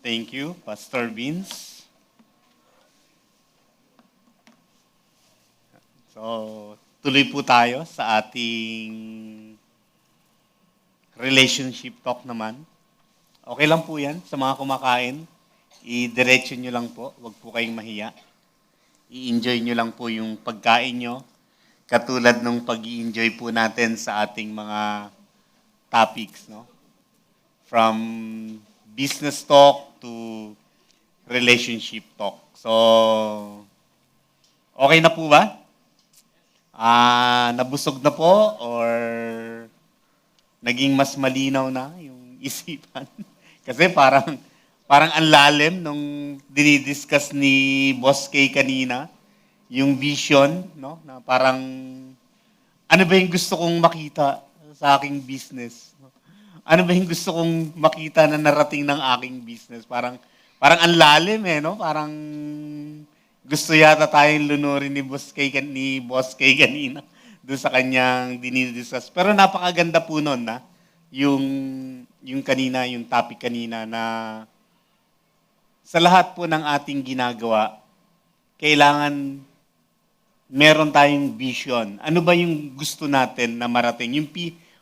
Thank you, Pastor Vince. So, tuloy po tayo sa ating relationship talk naman. Okay lang po yan sa mga kumakain. I-diretso nyo lang po. Huwag po kayong mahiya. I-enjoy nyo lang po yung pagkain nyo. Katulad nung pag-i-enjoy po natin sa ating mga topics, no? From business talk to relationship talk. So, okay na po ba? Nabusog na po or naging mas malinaw na yung isipan? Kasi parang ang lalim nung dinidiscuss ni Boss K kanina, yung vision, no? Na parang ano ba yung gusto kong makita sa aking business? Ano ba yung gusto kong makita na narating ng aking business? Parang ang lalim no? Parang gusto yata tayong lunurin ni Boss K kanina doon sa kanyang dinidiscuss. Pero napakaganda po nun na yung kanina, yung topic kanina na sa lahat po ng ating ginagawa, kailangan meron tayong vision. Ano ba yung gusto natin na marating?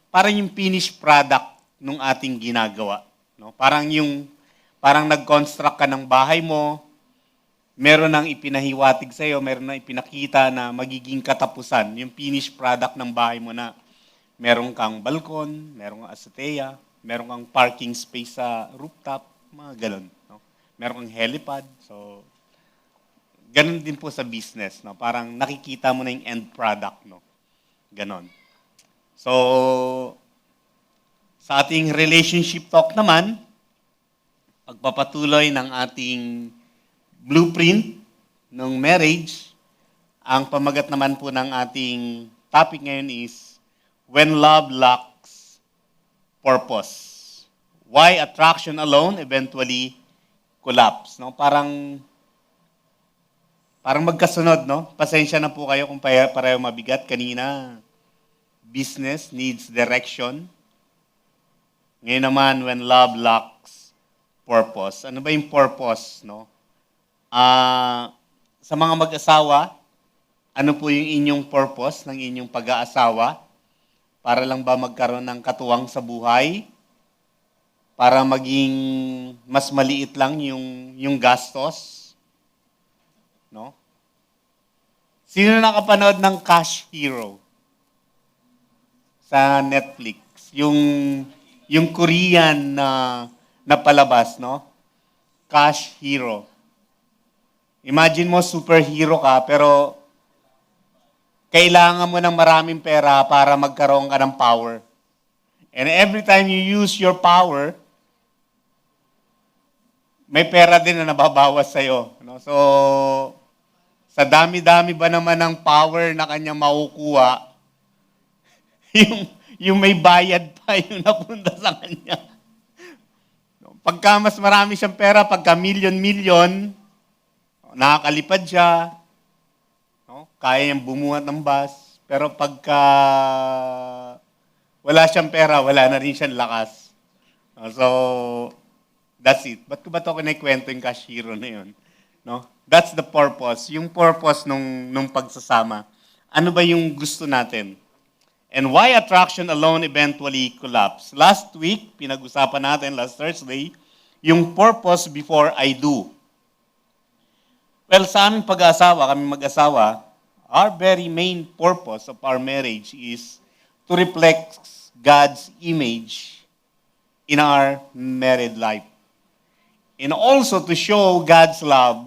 Parang yung finished product ng ating ginagawa. No? Parang nag-construct ka ng bahay mo, meron nang ipinahiwatig sa'yo, meron nang ipinakita na magiging katapusan, yung finished product ng bahay mo na meron kang balkon, meron kang azotea, meron kang parking space sa rooftop, mga ganun. No? Meron kang helipad. So, ganun din po sa business. No? Parang nakikita mo na yung end product. No? Ganon. So, sa ating relationship talk naman, pagpapatuloy ng ating blueprint ng marriage, ang pamagat naman po ng ating topic ngayon is When Love Lacks Purpose. Why attraction alone eventually collapse. No? Parang magkasunod, no? Pasensya na po kayo kung pareho mabigat. Kanina, business needs direction. Ngayon naman, when love lacks purpose. Ano ba yung purpose, no? Sa mga mag-asawa, ano po yung inyong purpose ng inyong pag-aasawa? Para lang ba magkaroon ng katuwang sa buhay? Para maging mas maliit lang yung gastos? No? Sino nakapanood ng Cash Hero sa Netflix? Yung Korean na palabas, no? Cash Hero. Imagine mo, superhero ka, pero kailangan mo ng maraming pera para magkaroon ka ng power. And every time you use your power, may pera din na nababawas sa'yo. No? So, sa dami-dami ba naman ng power na kanya makukuha, yung may bayad pa yung napunta sa kanya. Pagka mas marami siyang pera, pagka milyon-milyon, nakakalipad siya, no? Kaya niyang bumuhat ng bus, pero pagka wala siyang pera, wala na rin siyang lakas. So, that's it. Ba't ko ba ito kinikwento yung Cash Hero na yun? No? That's the purpose. Yung purpose nung pagsasama. Ano ba yung gusto natin? And why attraction alone eventually collapse? Last week, pinag-usapan natin, last Thursday, yung purpose before I do. Well, sa aming pag-aasawa, kami mag-asawa, our very main purpose of our marriage is to reflect God's image in our married life. And also to show God's love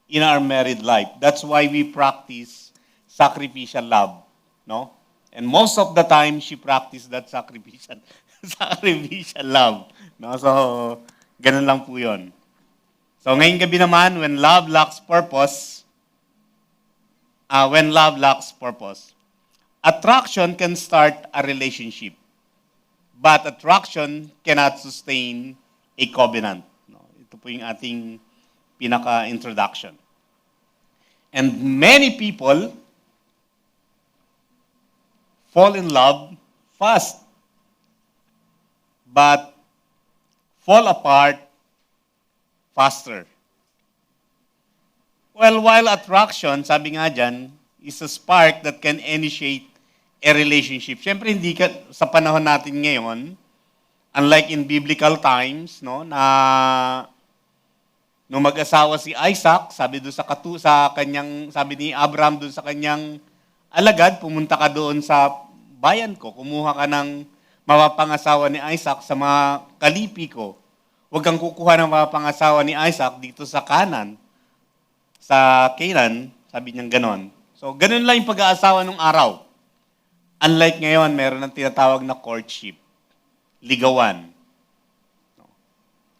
in our married life. That's why we practice sacrificial love. No? And most of the time, she practiced that sacrificial love. No? So, ganun lang po yun. So, ngayong gabi naman, when love lacks purpose, attraction can start a relationship. But attraction cannot sustain a covenant. No? Ito po yung ating pinaka-introduction. And many people fall in love fast, but fall apart faster. Well, while attraction, sabi nga dyan, is a spark that can initiate a relationship. Siyempre, hindi ka, sa panahon natin ngayon, unlike in biblical times, no, na nung mag-asawa si Isaac, sabi doon sa kanyang, sabi ni Abraham doon sa kanyang alagad, pumunta ka doon sa bayan ko, kumuha ka ng mapapangasawa ni Isaac sa mga kalipi ko. Huwag kang kukuha ng mapapangasawa ni Isaac dito sa Canaan. Sa Canaan, sabi niyang ganon. So, ganon lang yung pag-aasawa nung araw. Unlike ngayon, meron ng tinatawag na courtship. Ligawan.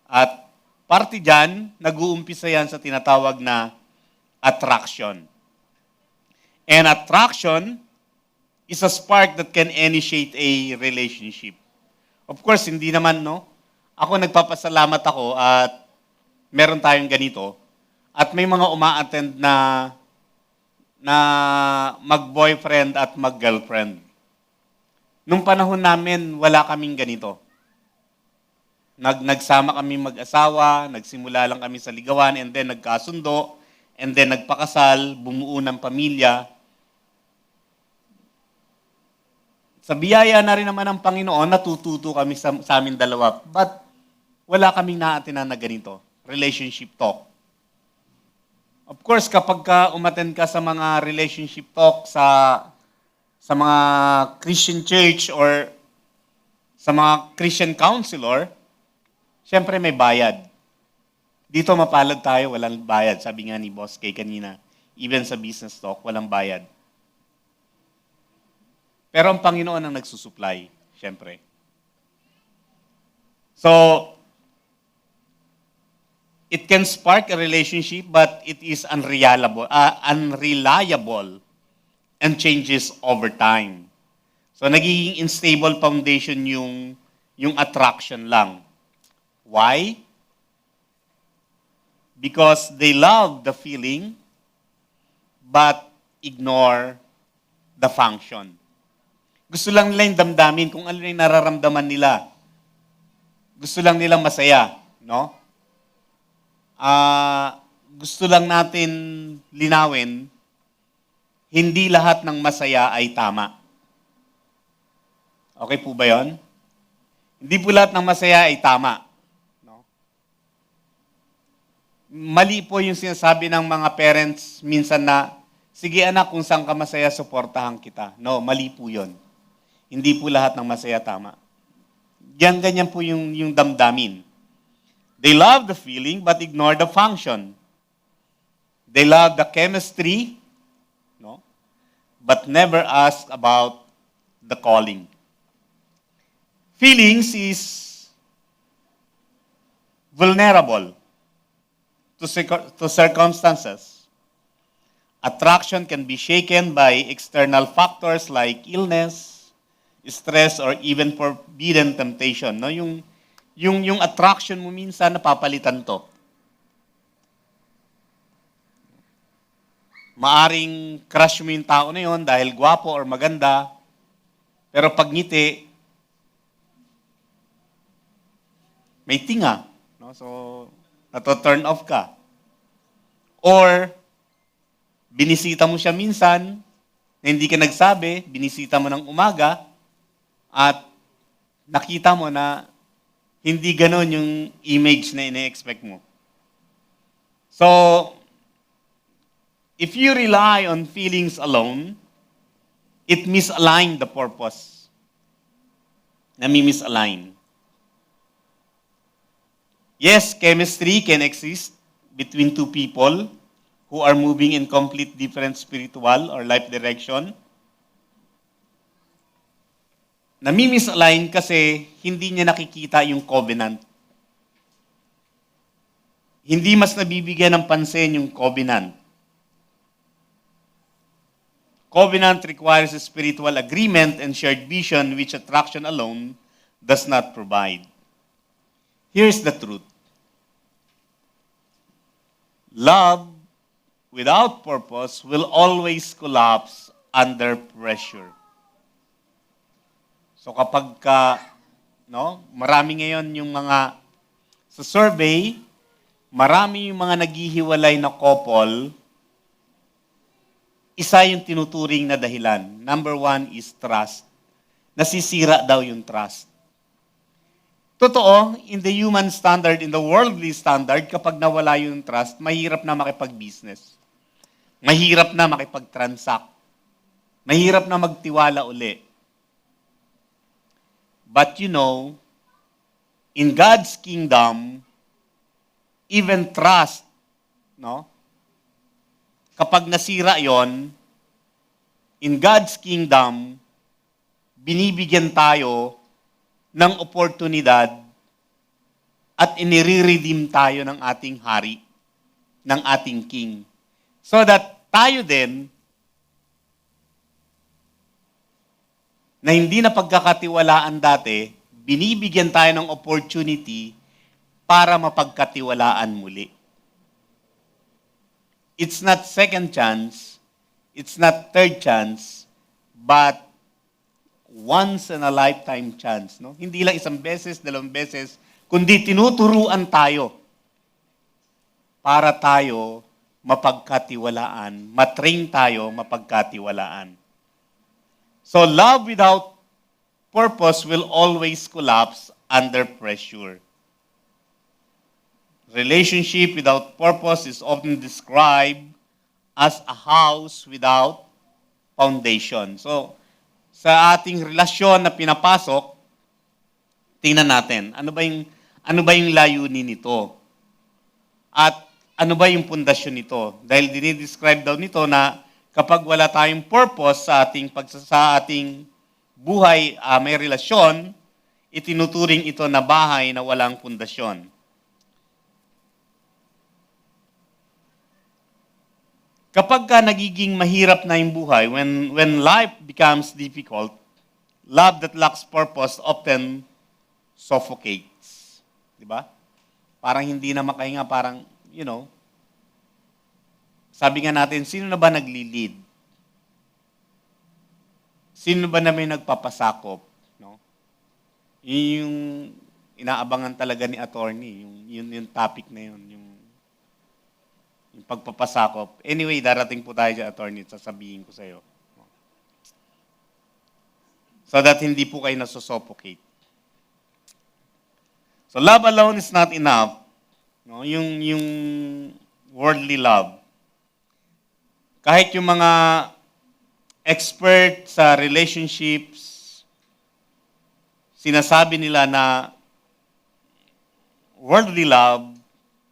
At parte dyan, nag-uumpisa yan sa tinatawag na attraction. And attraction is a spark that can initiate a relationship. Of course, hindi naman, no? Ako nagpapasalamat ako at meron tayong ganito. At may mga uma-attend na mag-boyfriend at mag-girlfriend. Nung panahon namin, wala kaming ganito. Nagsama kami mag-asawa, nagsimula lang kami sa ligawan, and then nagkasundo, and then nagpakasal, bumuo ng pamilya. Sa biyaya na rin naman ng Panginoon, natututo kami sa amin dalawa. But wala kaming naatinan na ganito. Relationship talk. Of course, kapag umattend ka sa mga relationship talk sa mga Christian church or sa mga Christian counselor, syempre may bayad. Dito mapalad tayo, walang bayad. Sabi nga ni Boss Kay kanina, even sa business talk, walang bayad. Pero ang Panginoon ang nagsusupply, syempre. So, it can spark a relationship, but it is unreliable and changes over time. So, nagiging unstable foundation yung attraction lang. Why? Because they love the feeling, but ignore the function. Gusto lang nila yung damdamin kung ano yung nararamdaman nila. Gusto lang nilang masaya, no? Gusto lang natin linawin, hindi lahat ng masaya ay tama. Okay po ba yon? Hindi po lahat ng masaya ay tama. No? Mali po yung sinasabi ng mga parents minsan na, sige anak, kung saan ka masaya, suportahan kita. No, mali po yon. Hindi po lahat ng masaya tama. Ganyan po yung damdamin. They love the feeling but ignore the function. They love the chemistry, no? But never ask about the calling. Feelings is vulnerable to circumstances. Attraction can be shaken by external factors like illness, stress, or even forbidden temptation. No? Yung attraction mo minsan, napapalitan to. Maaring crush mo yung tao na yon dahil gwapo or maganda, pero pag ngiti, may tinga. No? So, nato-turn off ka. Or, binisita mo siya minsan, na hindi ka nagsabi, binisita mo ng umaga, at nakita mo na hindi ganon yung image na ina-expect mo. So, if you rely on feelings alone, it misalign the purpose. Nami-misalign. Yes, chemistry can exist between two people who are moving in complete different spiritual or life direction. Nami-misalign kasi hindi niya nakikita yung covenant. Hindi mas nabibigyan ng pansin yung covenant. Covenant requires a spiritual agreement and shared vision which attraction alone does not provide. Here's the truth. Love without purpose will always collapse under pressure. So kapag marami ngayon yung mga sa survey, marami yung mga naghihiwalay na couple, isa yung tinuturing na dahilan. Number one is trust. Nasisira daw yung trust. Totoo, in the human standard, in the worldly standard, kapag nawala yung trust, mahirap na makipag-business. Mahirap na makipag-transact. Mahirap na magtiwala uli. But you know, in God's kingdom, even trust, no? Kapag nasira yon, in God's kingdom, binibigyan tayo ng oportunidad at inire-redeem tayo ng ating hari, ng ating king. So that tayo din, na hindi na pagkakatiwalaan dati, binibigyan tayo ng opportunity para mapagkatiwalaan muli. It's not second chance, it's not third chance, but once in a lifetime chance. No? Hindi lang isang beses, dalawang beses, kundi tinuturuan tayo para tayo mapagkatiwalaan, matrain tayo mapagkatiwalaan. So love without purpose will always collapse under pressure. Relationship without purpose is often described as a house without foundation. So, sa ating relasyon na pinapasok, tingnan natin, ano ba yung layunin nito? At ano ba yung pundasyon nito? Dahil dinidescribe daw nito na kapag wala tayong purpose sa ating buhay, may relasyon, itinuturing ito na bahay na walang pundasyon. Kapag ka nagiging mahirap na yung buhay, when life becomes difficult, love that lacks purpose often suffocates. Di ba? Parang hindi na makahinga, parang, sabi nga natin, sino na ba nagli-lead? Sino ba na may nagpapasakop? No? Yung inaabangan talaga ni attorney, yung topic na yun, yung pagpapasakop. Anyway, darating po tayo sa attorney, sasabihin ko sa iyo. So that hindi po kayo nasusuffocate. So love alone is not enough. No? Yung worldly love. Kahit yung mga expert sa relationships, sinasabi nila na worldly love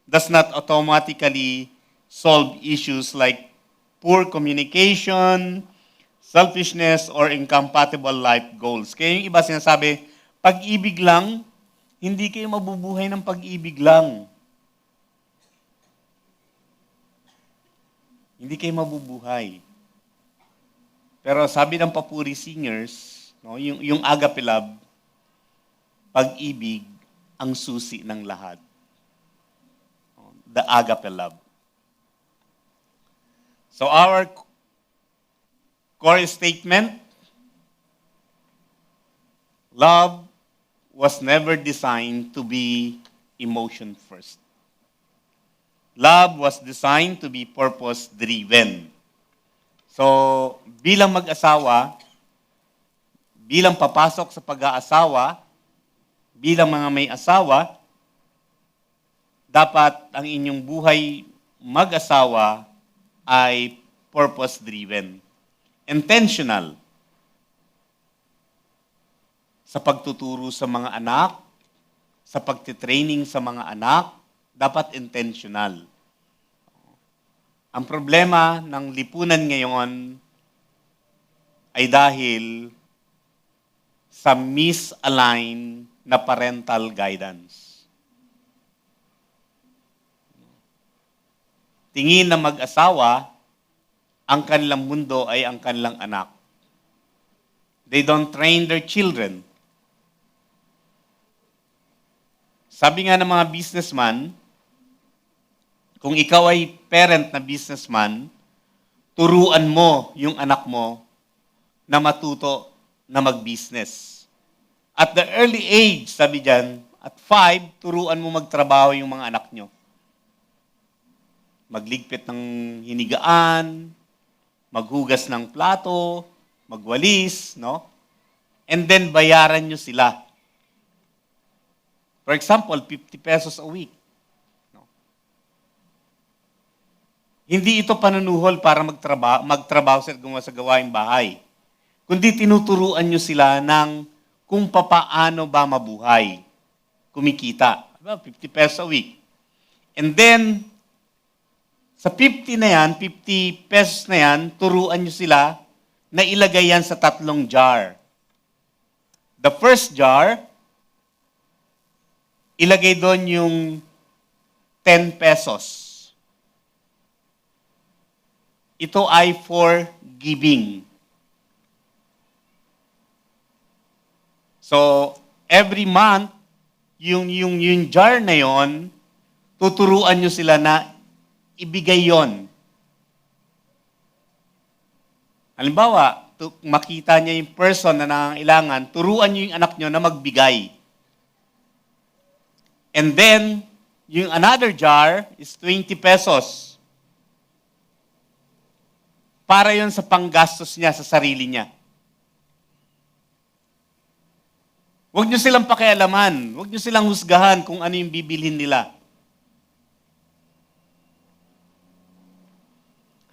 does not automatically solve issues like poor communication, selfishness, or incompatible life goals. Kaya yung iba sinasabi, pag-ibig lang, hindi kayo mabubuhay ng pag-ibig lang. Hindi kayo mabubuhay. Pero sabi ng Papuri Singers, no, yung agape love, pag-ibig ang susi ng lahat. The agape love. So our core statement, love was never designed to be emotion first. Love was designed to be purpose-driven. So, bilang mag-asawa, bilang papasok sa pag-aasawa, bilang mga may asawa, dapat ang inyong buhay mag-asawa ay purpose-driven. Intentional. Sa pagtuturo sa mga anak, sa pagtitraining sa mga anak, dapat intentional. Ang problema ng lipunan ngayon ay dahil sa misalign na parental guidance. Tingin na mag-asawa, ang kanilang mundo ay ang kanilang anak. They don't train their children. Sabi nga ng mga businessman, kung ikaw ay parent na businessman, turuan mo yung anak mo na matuto na mag-business. At the early age, sabi dyan, at 5, turuan mo magtrabaho yung mga anak nyo. magligpit ng hinigaan, maghugas ng plato, magwalis, no? And then bayaran nyo sila. For example, 50 pesos a week. No? Hindi ito panunuhol para magtrabaho sa gawaing bahay. Kundi tinuturuan nyo sila ng kung papaano ba mabuhay. Kumikita. 50 pesos a week. And then, sa 50 na yan, 50 pesos na yan, turuan nyo sila na ilagay yan sa 3 jar. The first jar, ilagay doon yung 10 pesos. Ito ay for giving. So, every month, yung jar na yon, tuturuan nyo sila na ibigay yon. Halimbawa, makita niya yung person na nangangailangan, turuan nyo yung anak nyo na magbigay. And then, yung another jar is 20 pesos. Para yon sa panggastos niya sa sarili niya. Huwag nyo silang pakialaman. Huwag nyo silang husgahan kung ano yung bibilhin nila.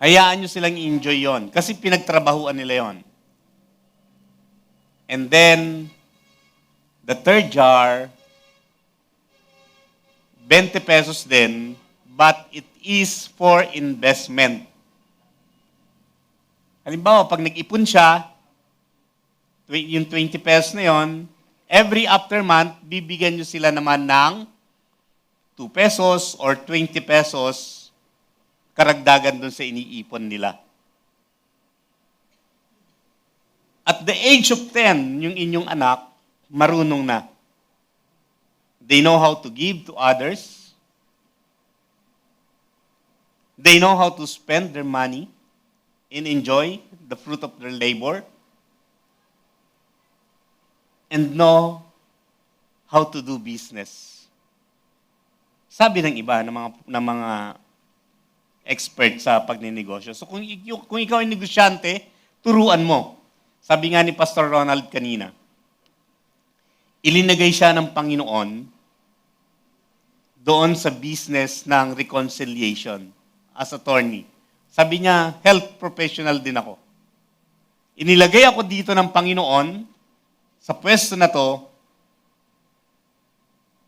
Hayaan nyo silang enjoy yon kasi pinagtrabahuan nila yon. And then, the third jar, 20 pesos din, but it is for investment. Halimbawa, pag nag-ipon siya, yung 20 pesos na yon, every after month, bibigyan nyo sila naman ng 2 pesos or 20 pesos karagdagan doon sa iniipon nila. At the age of 10, yung inyong anak, marunong na. They know how to give to others. They know how to spend their money and enjoy the fruit of their labor. And know how to do business. Sabi ng iba, ng mga expert sa pagninegosyo. So kung ikaw ay negosyante, turuan mo. Sabi nga ni Pastor Ronald kanina, ilinagay siya ng Panginoon doon sa business ng reconciliation as attorney. Sabi niya, health professional din ako. Inilagay ako dito ng Panginoon sa pwesto na to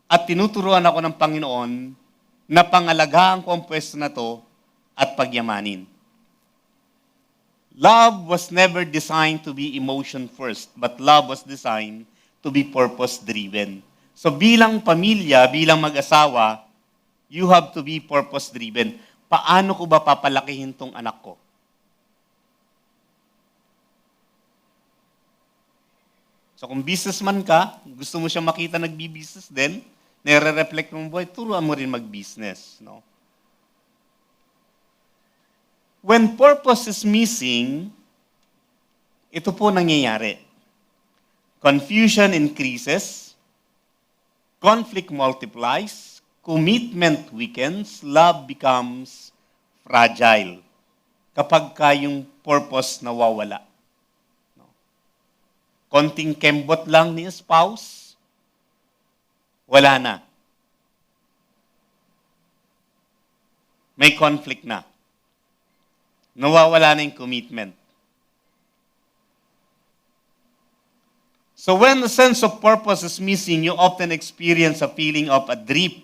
at tinuturuan ako ng Panginoon na pangalagaan ko ang pwesto na to at pagyamanin. Love was never designed to be emotion first, but love was designed to be purpose-driven. So bilang pamilya, bilang mag-asawa, you have to be purpose-driven. Paano ko ba papalakihin tong anak ko? So kung businessman ka, gusto mo siya makita nagbi-business din, nire-reflect mong buhay, turuan mo rin mag-business. No? When purpose is missing, ito po nangyayari. Confusion increases, conflict multiplies, commitment weakens, love becomes fragile. Kapag yung purpose nawawala. No? Konting kembot lang ni spouse, wala na. May conflict na. Nawawala na yung commitment. So when the sense of purpose is missing, you often experience a feeling of adrift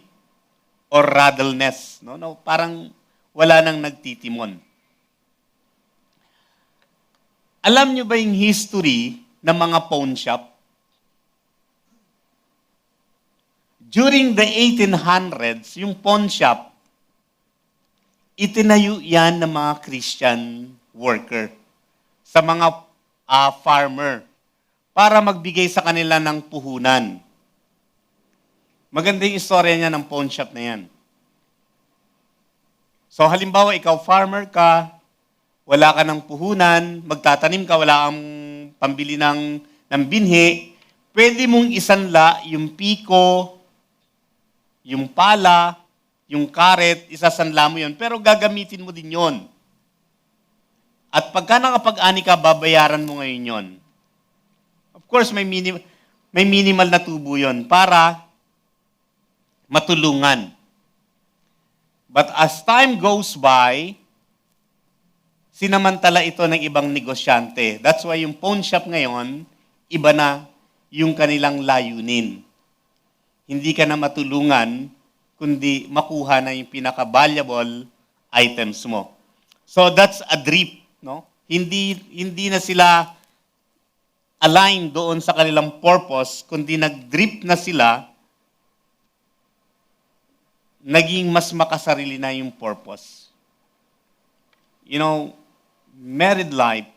or rattleness. No, parang wala nang nagtitimon. Alam nyo ba yung history ng mga pawn shop? During the 1800s, yung pawn shop, itinayo yan ng mga Christian worker sa mga farmer para magbigay sa kanila ng puhunan. Maganda yung istorya niya ng pawn shop na yan. So halimbawa, ikaw farmer ka, wala ka ng puhunan, magtatanim ka, wala kang pambili ng binhi, pwede mong isanla yung piko, yung pala, yung karet, isasanla mo yun, pero gagamitin mo din yon. At pagka nakapag-ani ka, babayaran mo ngayon yon. Of course, may minimal na tubo yon para matulungan. But as time goes by, sinamantala ito ng ibang negosyante. That's why yung pawn shop ngayon, iba na yung kanilang layunin. Hindi ka na matulungan, kundi makuha na yung pinaka-valuable items mo. So that's a drip, no? Hindi na sila aligned doon sa kanilang purpose, kundi nag-drip na sila, naging mas makasarili na yung purpose. You know, married life,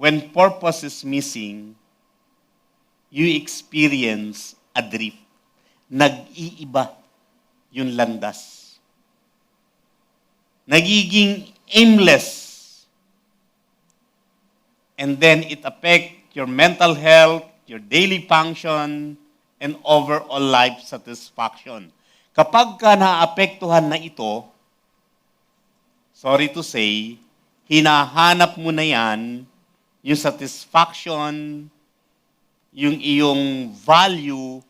when purpose is missing, you experience a drift. Nag-iiba yung landas. Nagiging aimless. And then it affects your mental health, your daily function, and overall life satisfaction. Kapag ka naapektuhan na ito, sorry to say, hinahanap mo na yan, yung satisfaction, yung iyong value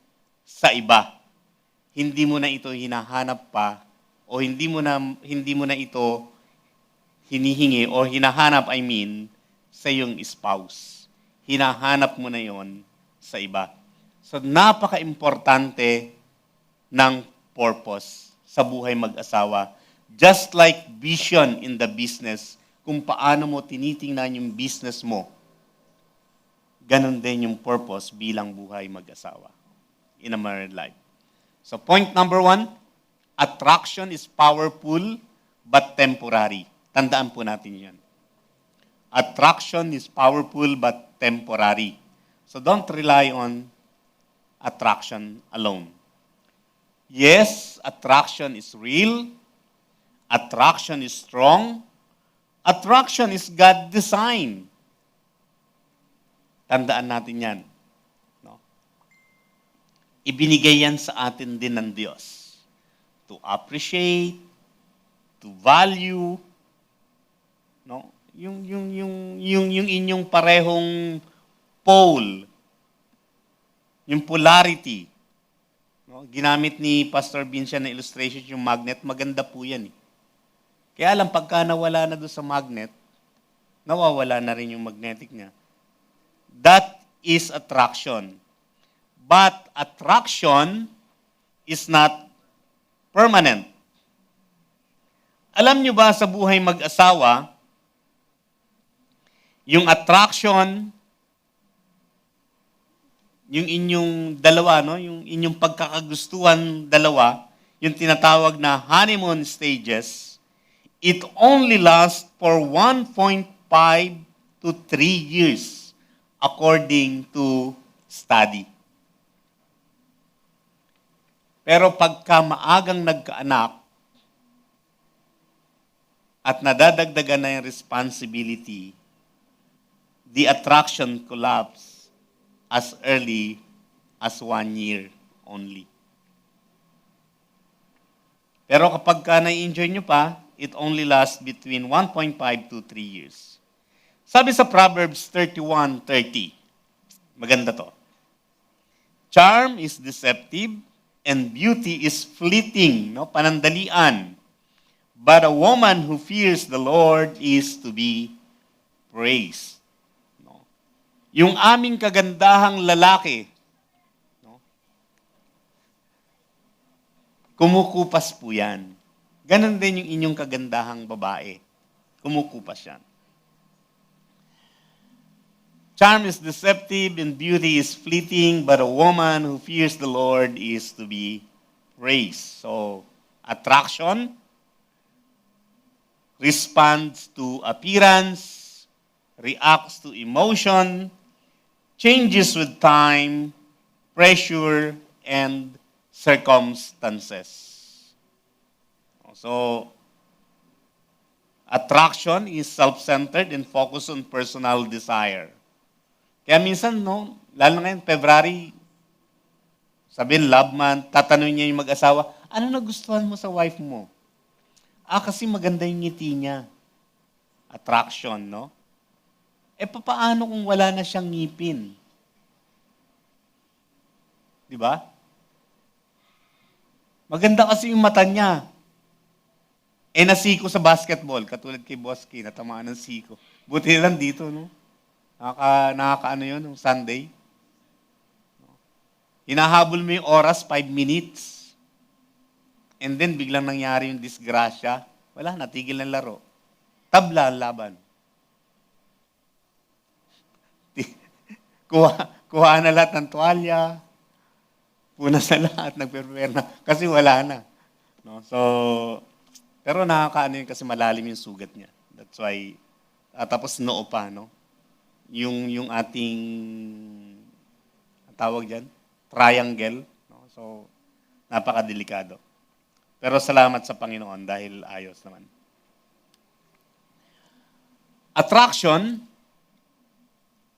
sa iba. Hindi mo na ito hinahanap pa o hindi mo na ito hinihingi o hinahanap, sa iyong spouse. Hinahanap mo na yon sa iba. So napaka-importante ng purpose sa buhay mag-asawa. Just like vision in the business, kung paano mo tinitingnan yung business mo, ganon din yung purpose bilang buhay mag-asawa in a married life. So point number 1, attraction is powerful but temporary. Tandaan po natin yan. Attraction is powerful but temporary. So don't rely on attraction alone. Yes, attraction is real. Attraction is strong. Attraction is God design. Tandaan natin yan. No? Ibinigay yan sa atin din ng Diyos. To appreciate, to value, no? Yung inyong parehong pole, yung polarity. No? Ginamit ni Pastor Vincent na illustration yung magnet, maganda po yan. Kaya lang, pagka nawala na doon sa magnet, nawawala na rin yung magnetic niya. That is attraction. But attraction is not permanent. Alam nyo ba sa buhay mag-asawa, yung attraction, yung inyong dalawa, no? Yung inyong pagkakagustuhan dalawa, yung tinatawag na honeymoon stages, it only lasts for 1.5 to 3 years according to study. Pero pagka maagang nagkaanak at nadadagdagan na yung responsibility, the attraction collapses as early as 1 year only. Pero kapag ka na-enjoy nyo pa, it only lasts between 1.5 to 3 years. Sabi sa Proverbs 31:30, maganda to. Charm is deceptive and beauty is fleeting, no? Panandalian. But a woman who fears the Lord is to be praised. No? Yung aming kagandahang lalaki, no? Kumukupas po yan. Ganon din yung inyong kagandahang babae. Kumukupas yan. Charm is deceptive and beauty is fleeting, but a woman who fears the Lord is to be praised. So, attraction responds to appearance, reacts to emotion, changes with time, pressure, and circumstances. So, attraction is self-centered and focused on personal desire. Kaya minsan, no, lalo na ngayon, February, sabihin, love month, tatanungin niya yung mag-asawa, Ano nagustuhan mo sa wife mo? Kasi maganda yung ngiti niya. Attraction, no? Papaano kung wala na siyang ngipin? Di ba? Maganda kasi yung mata niya. Nasiko sa basketball, katulad kay Boss K, natamaan ng siko. Buti lang dito, no? Nakakaano yun, yung Sunday. Hinahabol mo yung oras, 5 minutes. And then, biglang nangyari yung disgrasya. Wala, natigil ng laro. Tabla ang laban. Kuha na lahat ng tuwalya. Punas na lahat, nag-prepare na. Kasi wala na. No? So, pero nakakaano yun kasi malalim yung sugat niya. That's why, tapos noo pa, no? Yung ating, ang tawag dyan, triangle. No? So, napakadelikado. Pero salamat sa Panginoon dahil ayos naman. Attraction,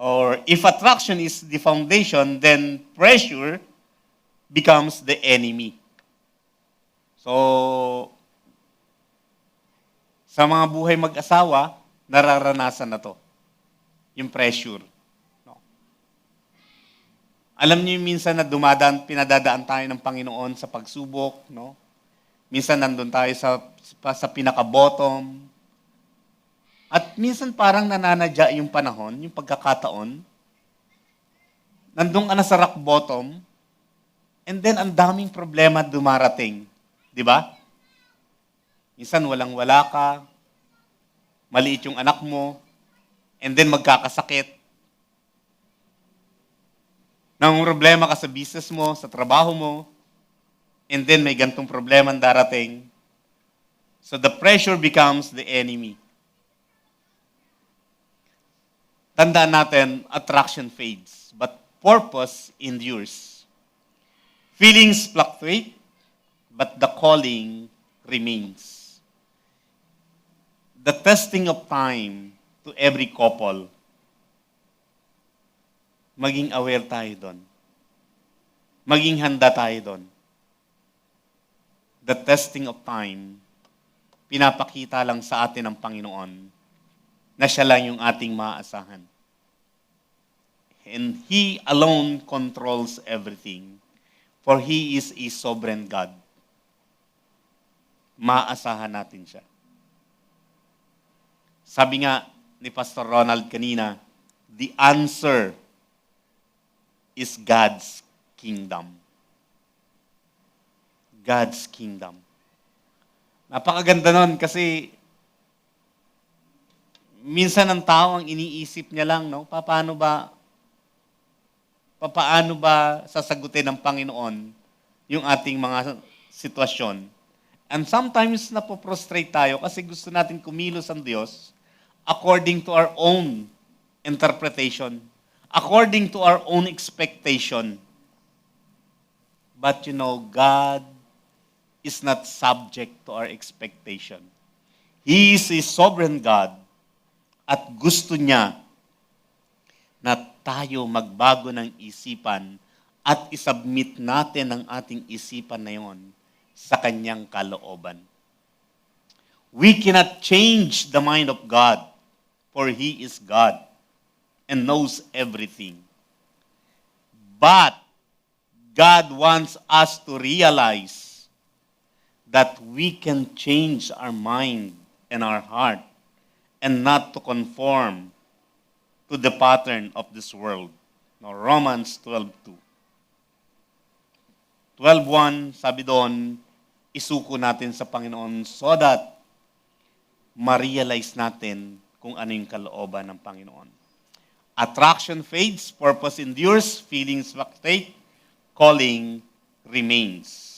or if attraction is the foundation, then pressure becomes the enemy. So, sa mga buhay mag-asawa, nararanasan na to. Yung pressure. No? Alam niyo yung minsan na pinadadaan tayo ng Panginoon sa pagsubok, no? Minsan nandun tayo sa pinaka-bottom. At minsan parang nananadya yung panahon, yung pagkakataon. Nandun ka na sa rock bottom, and then ang daming problema dumarating. Di ba? Minsan walang-wala ka, maliit yung anak mo, and then magkakasakit. Nang problema ka sa business mo, sa trabaho mo, and then may gantong problema darating. So the pressure becomes the enemy. Tandaan natin, attraction fades, but purpose endures. Feelings fluctuate, but the calling remains. The testing of time to every couple, maging aware tayo doon. Maging handa tayo doon. The testing of time, pinapakita lang sa atin ng Panginoon na siya lang yung ating maaasahan. And He alone controls everything, for He is a sovereign God. Maaasahan natin siya. Sabi nga ni Pastor Ronald kanina, the answer is God's kingdom. God's kingdom. Napakaganda nun kasi minsan ang tao ang iniisip niya lang, no? Paano ba sasagutin ng Panginoon yung ating mga sitwasyon? And sometimes napoprostrate tayo kasi gusto natin kumilos ang Diyos according to our own interpretation, according to our own expectation. But God is not subject to our expectation. He is a sovereign God at gusto niya na tayo magbago ng isipan at isubmit natin ang ating isipan na yon sa kanyang kalooban. We cannot change the mind of God, for He is God and knows everything. But God wants us to realize that we can change our mind and our heart and not to conform to the pattern of this world. No, Romans 12:2. 12:1, sabi doon, isuko natin sa Panginoon so that ma-realize natin kung ano yung kalooban ng Panginoon. Attraction fades, purpose endures, feelings fluctuate, calling remains.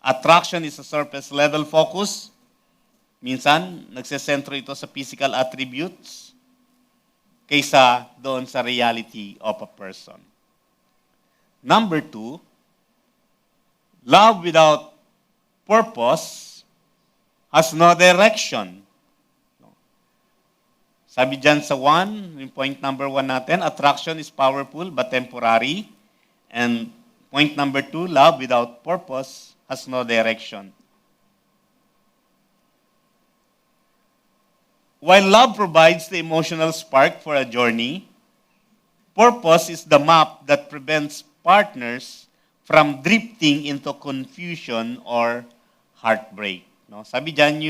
Attraction is a surface level focus. Minsan, nagsesentro ito sa physical attributes kaysa doon sa reality of a person. Number 2, love without purpose has no direction. Sabi dyan sa 1, yung point number 1 natin, attraction is powerful but temporary. And point number 2, love without purpose has no direction. While love provides the emotional spark for a journey, purpose is the map that prevents partners from drifting into confusion or heartbreak. No? Sabi dyan,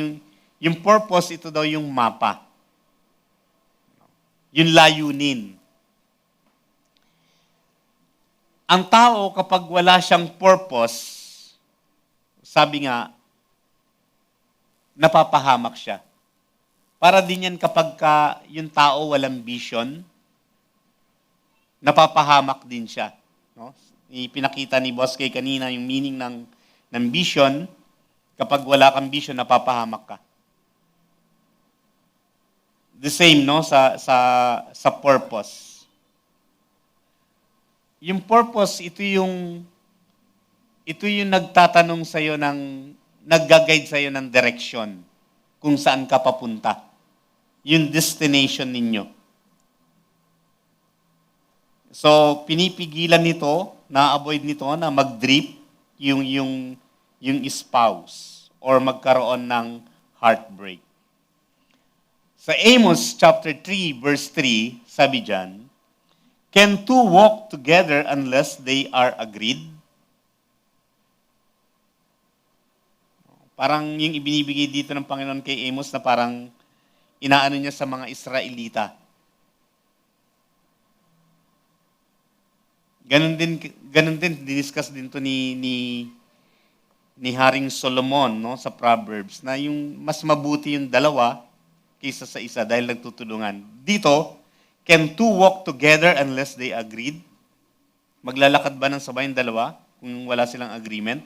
yung purpose, ito daw yung mapa. Yung layunin. Ang tao, kapag wala siyang purpose, sabi nga, napapahamak siya. Para din yan kapag yung tao walang vision, napapahamak din siya. No? Ipinakita ni Boss Kay kanina yung meaning ng vision. Kapag wala kang vision, napapahamak ka. The same, no, sa purpose. Yung purpose, ito yung nagtatanong sa'yo nag-guide sa'yo ng direction kung saan ka papunta. Yung destination ninyo. So, pinipigilan nito, na-avoid nito na mag-drift yung spouse or magkaroon ng heartbreak. Sa Amos chapter 3 verse 3, sabi diyan, "Can two walk together unless they are agreed?" Parang yung ibinibigay dito ng Panginoon kay Amos na parang inaano niya sa mga Israelita. Ganun din diniscuss din to ni Haring Solomon, no, sa Proverbs, na yung mas mabuti yung dalawa kaysa sa isa dahil nagtutulungan. Dito, can two walk together unless they agreed? Maglalakad ba ng sabay yung dalawa kung wala silang agreement?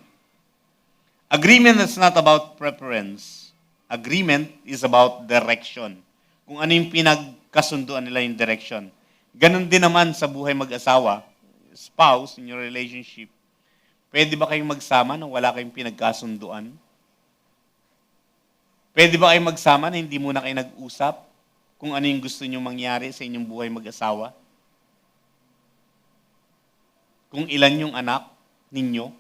Agreement is not about preference. Agreement is about direction. Kung ano yung pinagkasunduan nila yung direction. Ganon din naman sa buhay mag-asawa, spouse, in your relationship. Pwede ba kayong magsama nang wala kayong pinagkasunduan? Pwede ba kayong magsama na hindi muna kayo nag-usap kung ano yung gusto nyo mangyari sa inyong buhay mag-asawa? Kung ilan yung anak ninyo?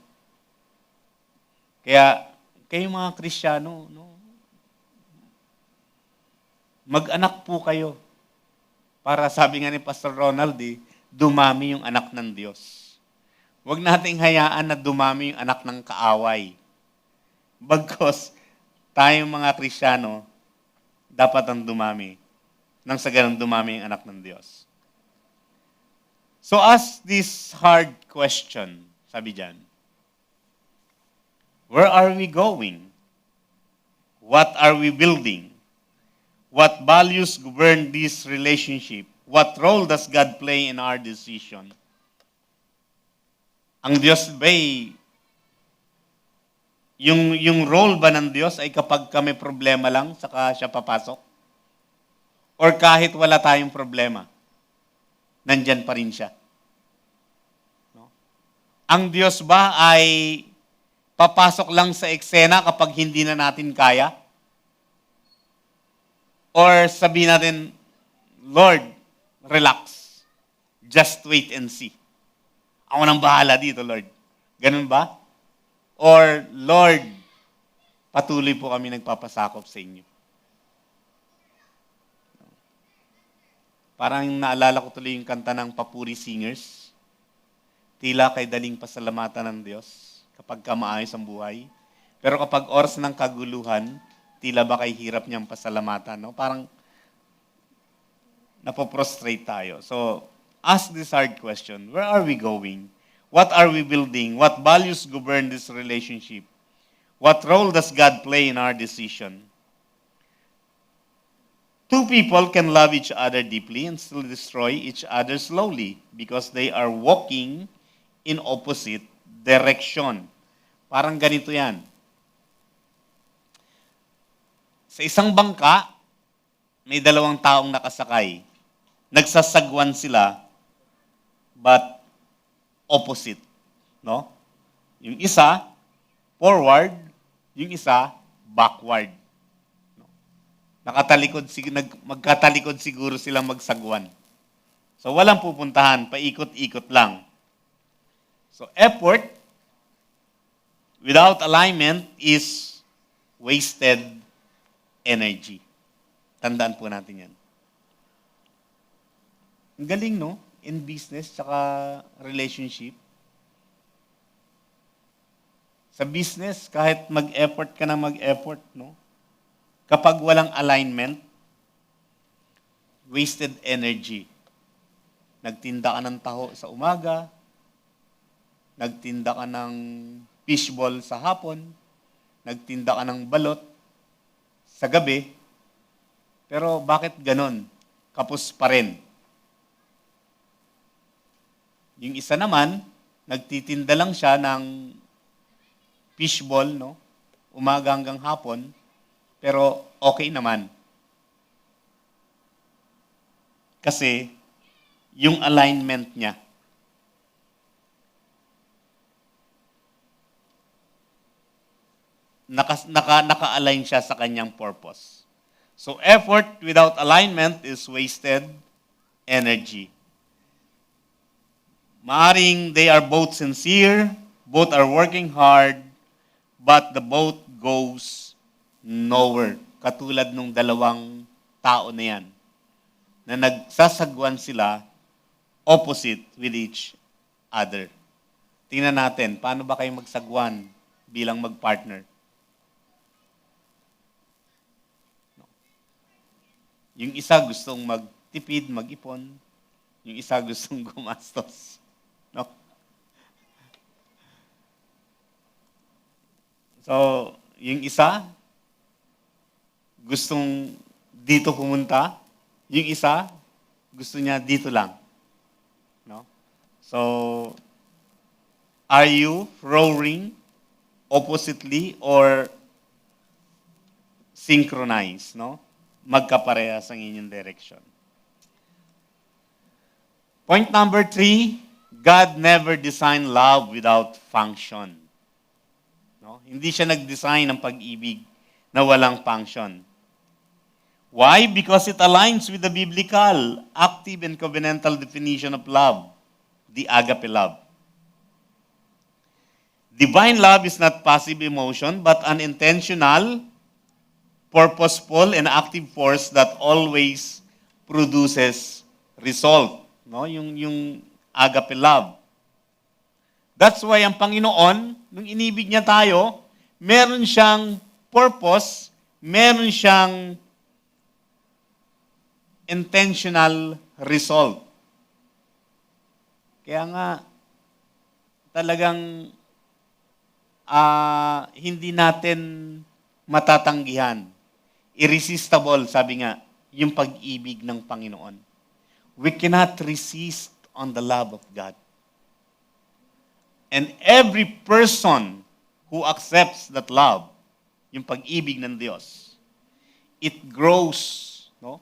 Kaya, kayong mga Kristiyano, no? Mag-anak po kayo. Para sabi nga ni Pastor Ronald, dumami yung anak ng Diyos. Huwag nating hayaan na dumami yung anak ng kaaway. Bagkos, tayong mga Kristiyano, dapat ang dumami. Nang sa ganun dumami yung anak ng Diyos. So ask this hard question, sabi dyan. Where are we going? What are we building? What values govern this relationship? What role does God play in our decision? Ang Diyos ba yung role ba ng Diyos ay kapag kami problema lang, saka siya papasok? Or kahit wala tayong problema, nandyan pa rin siya? No? Ang Diyos ba ay papasok lang sa eksena kapag hindi na natin kaya? Or sabihin natin, Lord, relax. Just wait and see. Ako nang bahala dito, Lord. Ganun ba? Or, Lord, patuloy po kami nagpapasakop sa inyo. Parang naalala ko tuloy yung kanta ng Papuri Singers. Tila kay daling pasalamatan ng Diyos kapag maayos ang buhay. Pero kapag oras ng kaguluhan, tila ba kay hirap niyang pasalamatan. No? Parang napoprostrate tayo. So, ask this hard question. Where are we going? What are we building? What values govern this relationship? What role does God play in our decision? Two people can love each other deeply and still destroy each other slowly because they are walking in opposite direction. Parang ganito yan. Sa isang bangka, may dalawang taong nakasakay. Nagsasagwan sila, but opposite. No? Yung isa, forward, yung isa, backward. No? Magkatalikod siguro silang magsagwan. So walang pupuntahan, paikot-ikot lang. So effort without alignment is wasted energy. Tandaan po natin yan. Ang galing, no? In business, tsaka relationship. Sa business, kahit mag-effort ka na mag-effort, no? Kapag walang alignment, wasted energy. Nagtinda ka ng taho sa umaga, nagtinda ka ng fishball sa hapon, nagtinda ka ng balot sa gabi, pero bakit ganon? Kapos pa rin. Yung isa naman, nagtitinda lang siya ng fishball, no? Umaga hanggang hapon, pero okay naman. Kasi, yung alignment niya. Naka-align siya sa kanyang purpose. So, effort without alignment is wasted energy. Maaring they are both sincere, both are working hard, but the both goes nowhere. Katulad nung dalawang tao na yan, na nagsasagwan sila opposite with each other. Tingnan natin, paano ba kayo magsagwan bilang mag-partner? Yung isa gustong magtipid, mag-ipon. Yung isa gustong gumastos. No? So, yung isa gustong dito pumunta. Yung isa gusto niya dito lang. No? So, are you rowing oppositely or synchronized, no? Magkaparehas ang inyong direction. Point number 3, God never designed love without function. No? Hindi siya nag-design ng pag-ibig na walang function. Why? Because it aligns with the biblical, active and covenantal definition of love, the agape love. Divine love is not passive emotion, but an intentional, purposeful, and active force that always produces result. No? Yung agape love. That's why ang Panginoon, nung inibig niya tayo, meron siyang purpose, meron siyang intentional result. Kaya nga, talagang hindi natin matatanggihan. Irresistible, sabi nga, yung pag-ibig ng Panginoon. We cannot resist on the love of God. And every person who accepts that love, yung pag-ibig ng Diyos, it grows, no,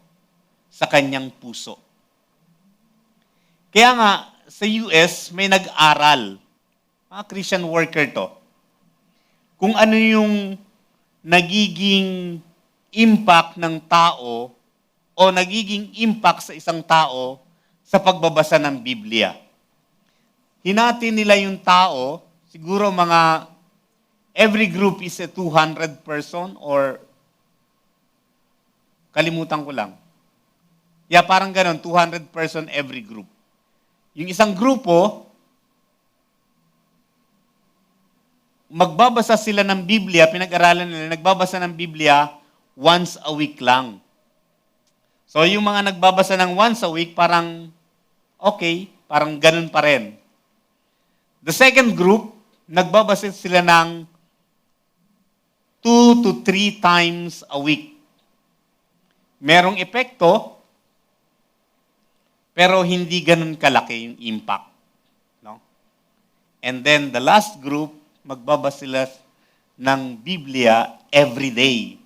sa kanyang puso. Kaya nga, sa US, may nag-aral, mga Christian worker to, kung ano yung nagiging impact ng tao o nagiging impact sa isang tao sa pagbabasa ng Biblia. Hinati nila yung tao, siguro mga, every group is a 200 person or kalimutan ko lang. Yeah, parang ganon, 200 person every group. Yung isang grupo, magbabasa sila ng Biblia, pinag-aralan nila, nagbabasa ng Biblia once a week lang. So yung mga nagbabasa ng once a week, parang okay, parang ganun pa rin. The second group, nagbabasa sila ng 2 to 3 times a week. Merong epekto, pero hindi ganun kalaki yung impact. No? And then the last group, magbabasa sila ng Biblia every day.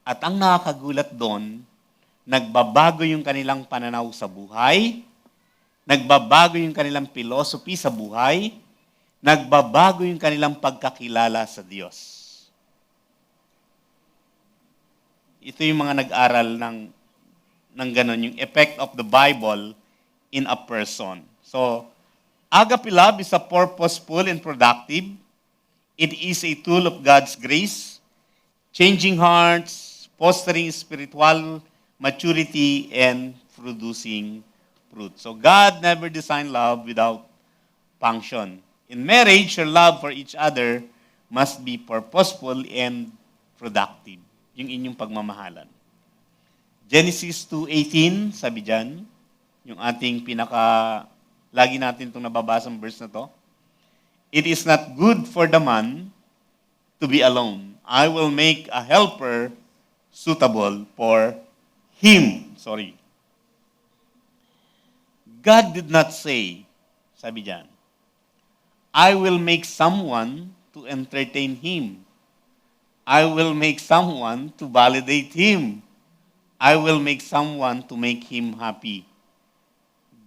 At ang nakakagulat doon, nagbabago yung kanilang pananaw sa buhay, nagbabago yung kanilang philosophy sa buhay, nagbabago yung kanilang pagkakilala sa Diyos. Ito yung mga nag-aral ng ganon, yung effect of the Bible in a person. So, agape love is a purposeful and productive, It is a tool of God's grace, changing hearts, fostering spiritual maturity, and producing fruit. So God never designed love without function. In marriage, your love for each other must be purposeful and productive. Yung inyong pagmamahalan. Genesis 2:18, sabi dyan, yung ating lagi natin itong nababasang verse na to. It is not good for the man to be alone. I will make a helper suitable for him. Sorry. God did not say, sabi dyan, I will make someone to entertain him. I will make someone to validate him. I will make someone to make him happy.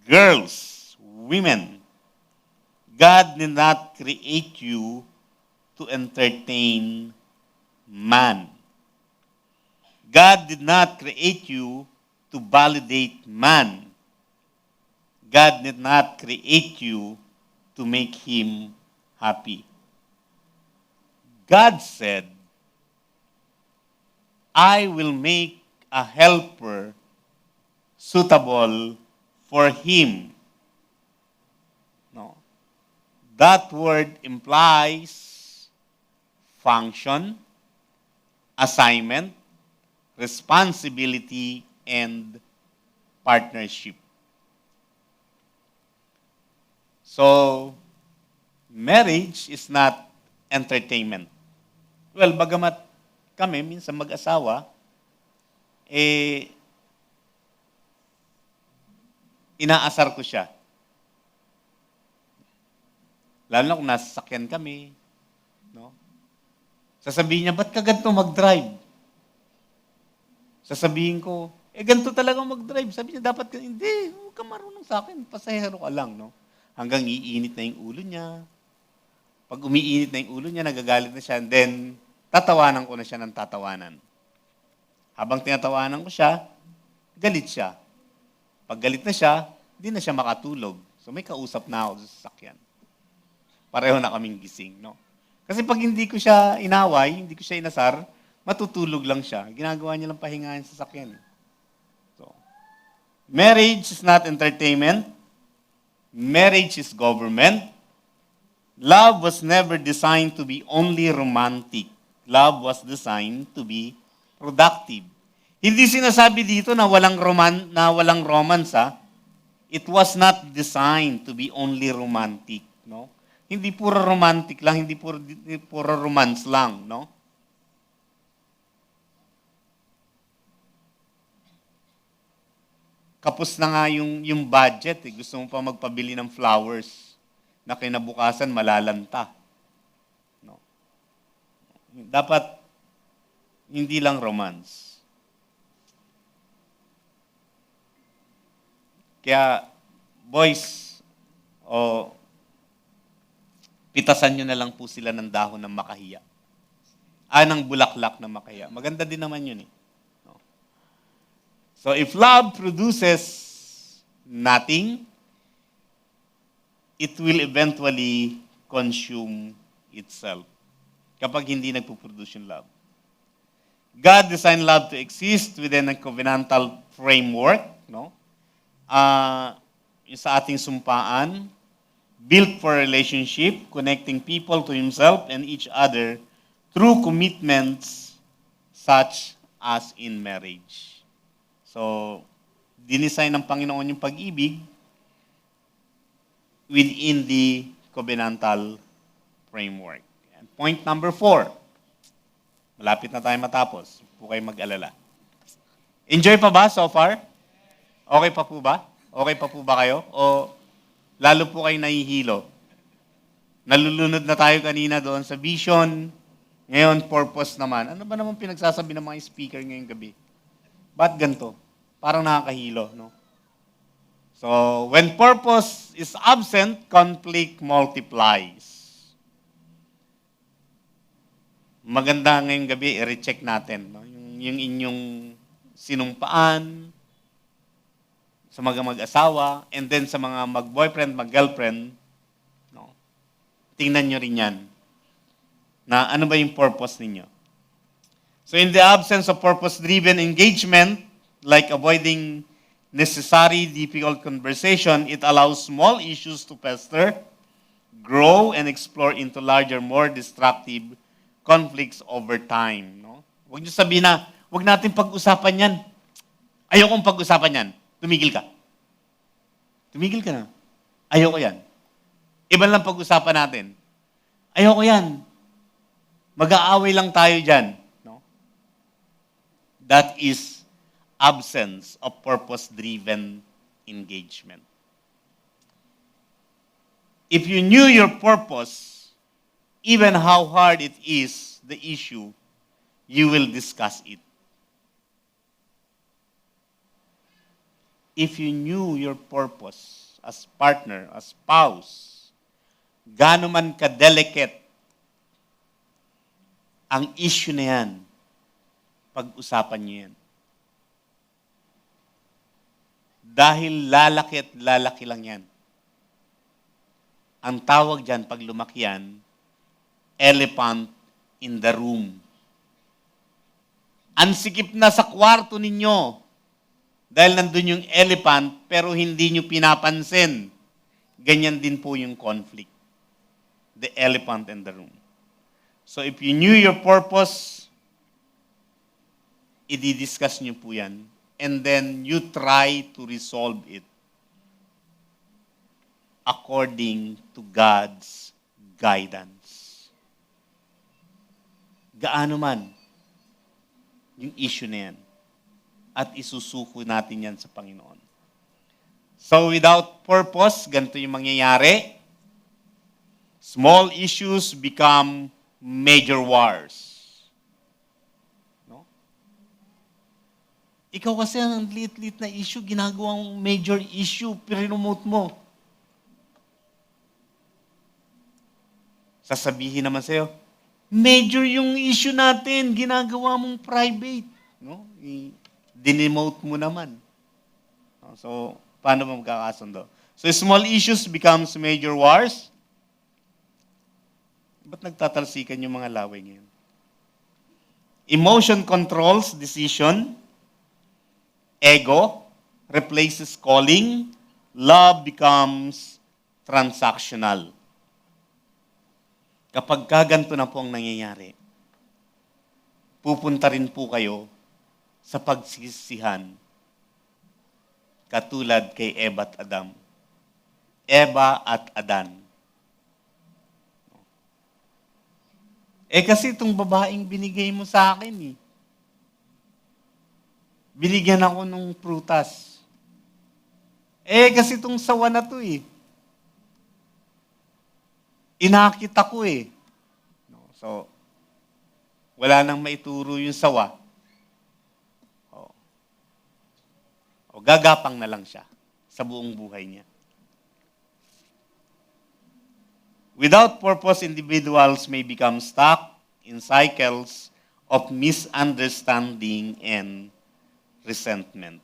Girls, women, God did not create you to entertain man. God did not create you to validate man. God did not create you to make him happy. God said, I will make a helper suitable for him. No. That word implies function, assignment, responsibility, and partnership. So, marriage is not entertainment. Well, bagamat kami, minsan mag-asawa, inaasar ko siya. Lalo na kung nasa sakyan kami. No? Sasabihin niya, ba't ka ganito mag-drive? Sasabihin ko, ganito talaga mag-drive. Sabi niya, dapat ka, hindi, huwag ka marunong sa akin. Pasahero ka lang, no? Hanggang iinit na yung ulo niya. Pag umiinit na yung ulo niya, nagagalit na siya, and then, tatawanan ko na siya ng tatawanan. Habang tinatawanan ko siya, galit siya. Pag galit na siya, hindi na siya makatulog. So may kausap na ako sa sasakyan. Pareho na kaming gising, no? Kasi pag hindi ko siya inaway, hindi ko siya inasar, matutulog lang siya. Ginagawa niya lang pahingahan sa sasakyan. So, marriage is not entertainment. Marriage is government. Love was never designed to be only romantic. Love was designed to be productive. Hindi sinasabi dito na walang romance, ha? It was not designed to be only romantic, no? Hindi puro romantic lang, hindi puro romance lang, no? Kapos na nga yung budget, eh. Gusto mo pa magpabili ng flowers na kinabukasan malalanta. No? Dapat hindi lang romance. Kaya, boys, pitasan nyo na lang po sila ng dahon ng makahiya. Ng bulaklak na makahiya. Maganda din naman yun, eh. So if love produces nothing, it will eventually consume itself. Kapag hindi nagpo-produce yung love. God designed love to exist within a covenantal framework, no? Yung sa ating sumpaan, built for relationship, connecting people to Himself and each other through commitments such as in marriage. So, dinesign ng Panginoon yung pag-ibig within the covenantal framework. And point number 4. Malapit na tayo matapos. Huwag po kayo mag-alala. Enjoy pa ba so far? Okay pa po ba? Okay pa po ba kayo? O lalo po kayo nahihilo? Nalulunod na tayo kanina doon sa vision. Ngayon, purpose naman. Ano ba naman pinagsasabi ng mga speaker ngayong gabi? Ba't ganito? Parang nakakahilo, no? So, when purpose is absent, conflict multiplies. Maganda ngayong gabi, i-recheck natin, no? Yung inyong sinumpaan sa mga mag-asawa, and then sa mga mag-boyfriend, mag-girlfriend, no? Tingnan nyo rin yan. na ano ba yung purpose ninyo. So in the absence of purpose-driven engagement, like avoiding necessary difficult conversation, it allows small issues to fester, grow, and explore into larger, more destructive conflicts over time. No? Huwag niyo sabihin na, huwag natin pag-usapan yan. Ayokong pag-usapan yan. Tumigil ka. Tumigil ka na. Ayoko yan. Iba lang pag-usapan natin. Ayoko yan. Mag-aaway lang tayo dyan. No? That is absence of purpose-driven engagement. If you knew your purpose, even how hard it is, the issue, you will discuss it. If you knew your purpose as partner, as spouse, gaano man ka-delicate ang issue na yan, pag-usapan niyo yan. Dahil lalaki at lalaki lang yan. Ang tawag dyan, pag lumaki yan, elephant in the room. Ang sikip na sa kwarto ninyo, dahil nandun yung elephant, pero hindi nyo pinapansin. Ganyan din po yung conflict. The elephant in the room. So if you knew your purpose, i-discuss nyo po yan. And then you try to resolve it according to God's guidance. Gaano man yung issue na yan. At isusuko natin yan sa Panginoon. So without purpose, ganito yung mangyayari. Small issues become major wars. No? Ikaw kasi ang liit-liit na issue, ginagawang major issue, pinopromote mo. Sasabihin naman sa'yo, major yung issue natin, ginagawa mong private. No? Dinemote mo naman. So, paano mo magkakasundo? So, small issues becomes major wars. Ba't nagtatalsikan yung mga laway ngayon? Emotion controls decision. Ego replaces calling. Love becomes transactional. Kapag kaganto na po ang nangyayari, pupunta rin po kayo sa pagsisihan, katulad kay Eva at Adam. Eva at Adan. Kasi itong babaeng binigay mo sa akin binigyan ako ng prutas. Kasi itong sawa na to Inakit ako So, wala nang maituro yung sawa. O gagapang na lang siya sa buong buhay niya. Without purpose, individuals may become stuck in cycles of misunderstanding and resentment.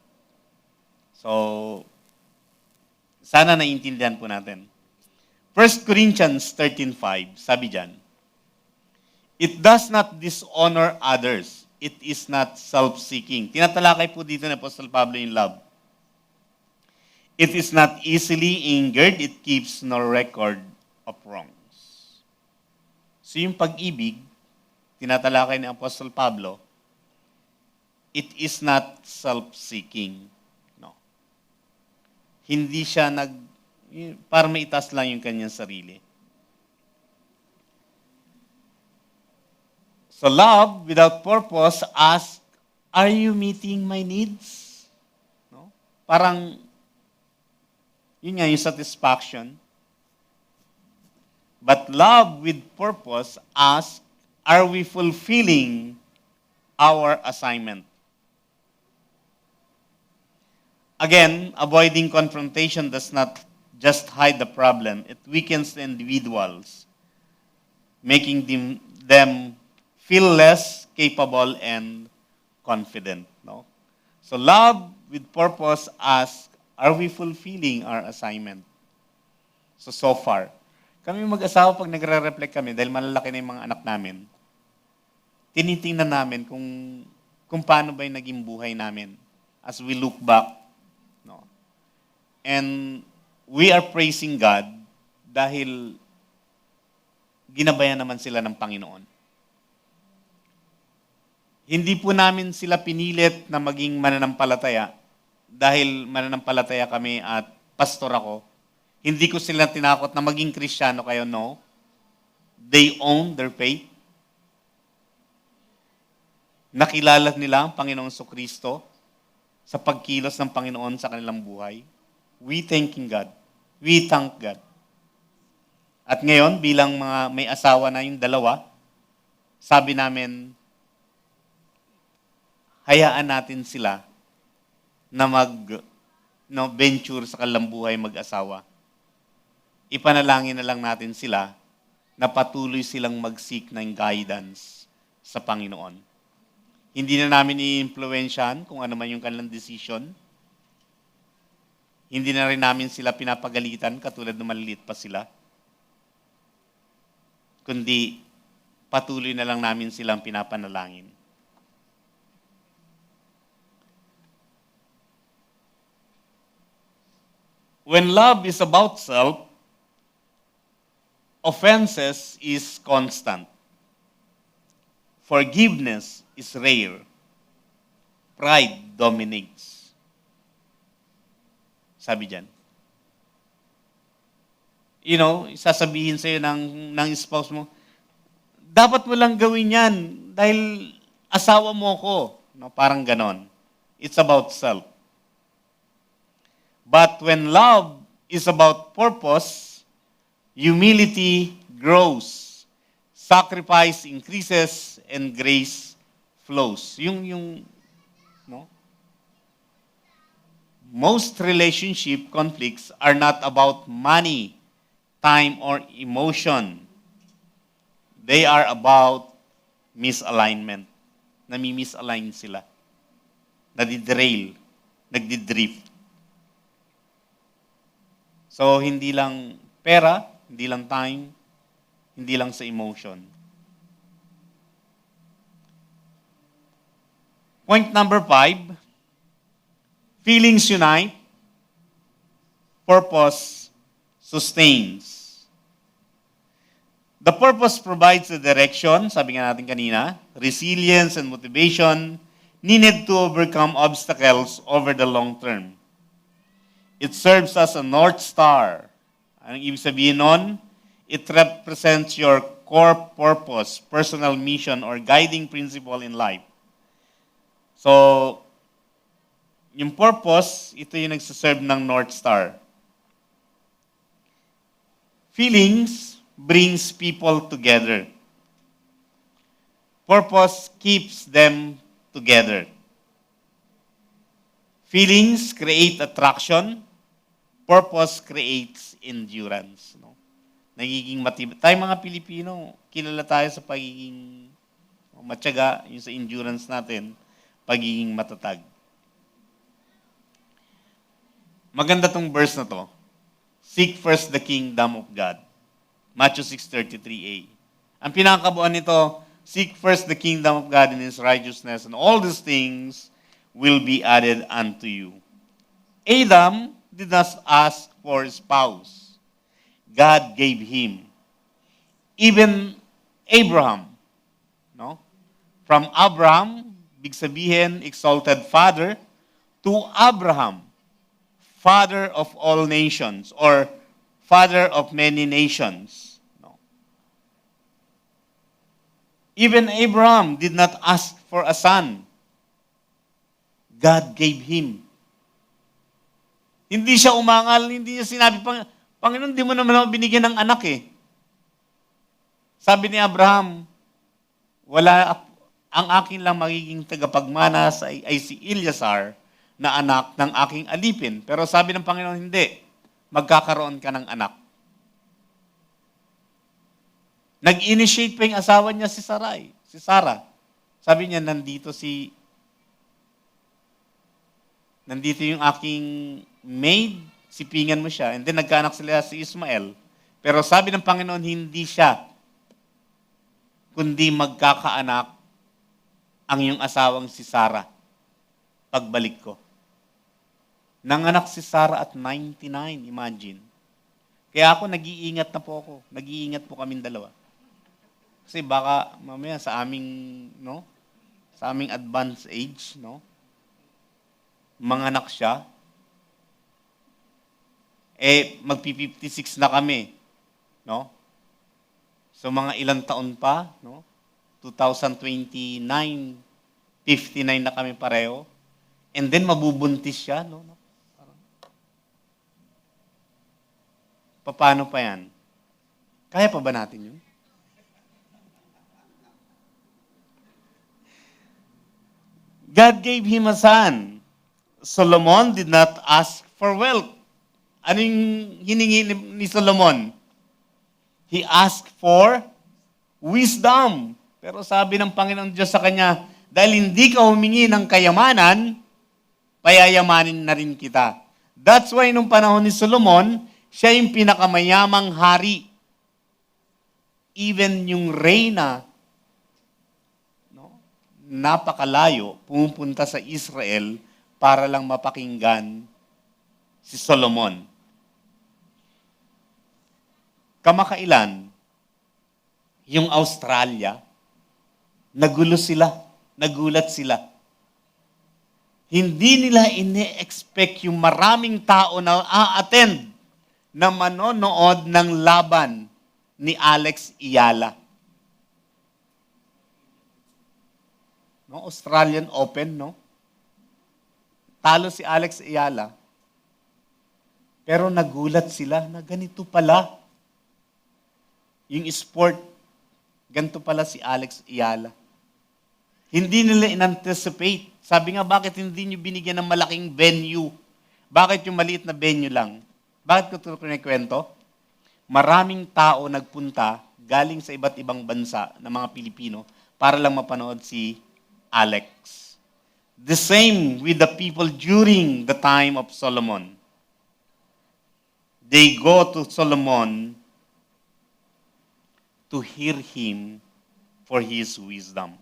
So, sana naiintindihan po natin. 1 Corinthians 13:5, sabi dyan, it does not dishonor others. It is not self-seeking. Tinatalakay po dito ni Apostle Pablo yung love. It is not easily angered. It keeps no record of wrongs. So yung pag-ibig, tinatalakay ni Apostle Pablo, it is not self-seeking. No. Hindi siya para maitas lang yung kanyang sarili. So love without purpose asks, are you meeting my needs? No? Parang, yun nga, yung satisfaction. But love with purpose asks, are we fulfilling our assignment? Again, avoiding confrontation does not just hide the problem. It weakens the individuals, making them feel less capable and confident. No? So love with purpose asks, are we fulfilling our assignment? So far, Kami mag-asawa, pag nagre-reflect kami, dahil malalaki na yung mga anak namin, tinitingnan namin kung paano ba yung naging buhay namin as we look back. No? And we are praising God dahil ginabayan naman sila ng Panginoon. Hindi po namin sila pinilit na maging mananampalataya dahil mananampalataya kami at pastor ako. Hindi ko sila tinakot na maging Kristiyano kayo, no. They own their faith. Nakilala nila ang Panginoong Kristo sa pagkilos ng Panginoon sa kanilang buhay. We thanking God. We thank God. At ngayon, bilang mga may asawa na yung dalawa, sabi namin, hayaan natin sila na venture sa kanilang buhay mag-asawa. Ipanalangin na lang natin sila na patuloy silang mag-seek ng guidance sa Panginoon. Hindi na namin i-influensyahan kung ano man yung kanilang decision. Hindi na rin namin sila pinapagalitan katulad ng maliliit pa sila. Kundi patuloy na lang namin silang pinapanalangin. When love is about self, offenses is constant. Forgiveness is rare. Pride dominates. Sabi dyan. You know, sasabihin sa'yo ng spouse mo, dapat mo lang gawin yan dahil asawa mo ko. No, parang ganon. It's about self. But when love is about purpose, humility grows, sacrifice increases, and grace flows. No? Most relationship conflicts are not about money, time, or emotion. They are about misalignment. Nami-misalign sila. Nadiderail. Nagdidrift. So, hindi lang pera, hindi lang time, hindi lang sa emotion. Point number 5, feelings unite, purpose sustains. The purpose provides the direction, sabi nga natin kanina, resilience and motivation needed to overcome obstacles over the long term. It serves as a North Star. Anong ibig sabihin nun? It represents your core purpose, personal mission, or guiding principle in life. So, yung purpose, ito yung nagsaserve ng North Star. Feelings brings people together. Purpose keeps them together. Feelings create attraction. Purpose creates endurance. No? Nagiging matibay. Tayo mga Pilipino, kilala tayo sa pagiging matyaga, yung sa endurance natin, pagiging matatag. Maganda tong verse na to. Seek first the kingdom of God. Matthew 6:33a. Ang pinakabuuan nito, seek first the kingdom of God and His righteousness, and all these things will be added unto you. Adam did not ask for a spouse. God gave him. Even Abraham, no? From Abraham, big sabihin, exalted father, to Abraham, father of all nations, or father of many nations. No? Even Abraham did not ask for a son. God gave him. Hindi siya umangal, hindi niya sinabi, Panginoon, di mo naman ako binigyan ng anak eh. Sabi ni Abraham, ang akin lang magiging tagapagmana ay si Eleazar na anak ng aking alipin. Pero sabi ng Panginoon, hindi. Magkakaroon ka ng anak. Nag-initiate pa yung asawa niya si Sarah. Sabi niya, nandito yung aking maid, sipingan mo siya. And then nagkaanak sila si Ismael. Pero sabi ng Panginoon, hindi siya, kundi magkakaanak ang iyong asawang si Sarah pagbalik ko. Nanganak si Sarah at 99, imagine. Kaya ako, nag-iingat na po ako. Nag-iingat po kaming dalawa. Kasi baka mamaya sa aming, no? Sa aming advanced age, no? Manganak siya. Magpi-56 na kami, no? So mga ilang taon pa, no? 2029, 59 na kami pareho. And then mabubuntis siya, no? Paano pa yan? Kaya pa ba natin yun? God gave him a son. Solomon did not ask for wealth. Ano yung hiningi ni Solomon? He asked for wisdom. Pero sabi ng Panginoon Diyos sa kanya, dahil hindi ka humingi ng kayamanan, payayamanin na rin kita. That's why nung panahon ni Solomon, siya yung pinakamayamang hari. Even yung reyna, no, napakalayo, pumupunta sa Israel para lang mapakinggan si Solomon. Kamakailan, yung Australia, nagulat sila. Hindi nila ine-expect yung maraming tao na a-attend na manonood ng laban ni Alex Ayala. No, Australian Open, no? Talo si Alex Ayala. Pero nagulat sila na ganito pala. Yung sport, ganito pala si Alex Ayala. Hindi nila in-anticipate. Sabi nga, bakit hindi nyo binigyan ng malaking venue? Bakit yung maliit na venue lang? Bakit ko ito kinikwento? Maraming tao nagpunta galing sa iba't ibang bansa ng mga Pilipino para lang mapanood si Alex. The same with the people during the time of Solomon. They go to Solomon to hear him for his wisdom.